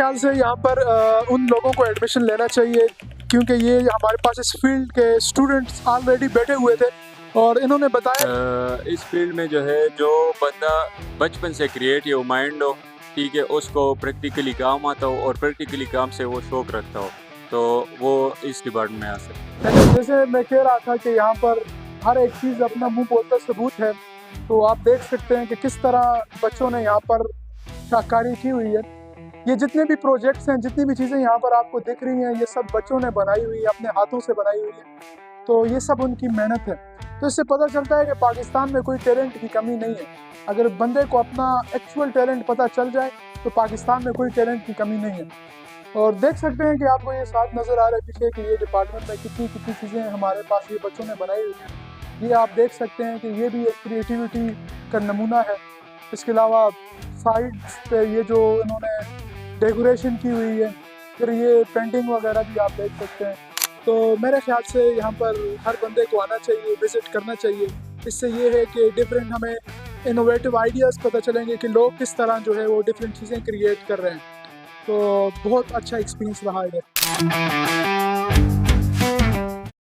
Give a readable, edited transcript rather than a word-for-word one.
ख्याल से यहाँ पर उन लोगों को एडमिशन लेना चाहिए, क्योंकि ये हमारे पास इस फील्ड के स्टूडेंट्स ऑलरेडी बैठे हुए थे और इन्होंने बताया इस फील्ड में जो है, जो बंदा बचपन से क्रिएटिव माइंड हो, ठीक है, उसको प्रैक्टिकली काम आता हो और प्रैक्टिकली काम से वो शौक रखता हो, तो वो इस डिपार्टमेंट में आ सकता है। लेकिन जैसे मैं कह रहा था कि यहाँ पर हर एक चीज़ अपना मुंह बोलता सबूत है, तो आप देख सकते हैं कि किस तरह बच्चों ने यहाँ पर शाकारी की हुई है। ये जितने भी प्रोजेक्ट्स हैं, जितनी भी चीज़ें यहाँ पर आपको दिख रही हैं, ये सब बच्चों ने बनाई हुई है, अपने हाथों से बनाई हुई है, तो ये सब उनकी मेहनत है। तो इससे पता चलता है कि पाकिस्तान में कोई टैलेंट की कमी नहीं है। अगर बंदे को अपना एक्चुअल टैलेंट पता चल जाए तो पाकिस्तान में कोई टैलेंट की कमी नहीं है। और देख सकते हैं कि आपको ये साथ नज़र आ रहा है पीछे कि ये डिपार्टमेंट में कितनी कितनी चीज़ें हमारे पास ये बच्चों ने बनाई हुई हैं। ये आप देख सकते हैं कि ये भी एक क्रिएटिविटी का नमूना है। इसके अलावा साइड्स पे ये जो इन्होंने डेकोरेशन की हुई है, फिर ये पेंटिंग वगैरह भी आप देख सकते हैं। तो मेरे ख्याल से यहाँ पर हर बंदे को आना चाहिए, विज़िट करना चाहिए। इससे ये है कि डिफरेंट हमें इनोवेटिव आइडियाज़ पता चलेंगे कि लोग किस तरह जो है वो डिफरेंट चीज़ें क्रिएट कर रहे हैं। तो बहुत अच्छा एक्सपीरियंस रहा है।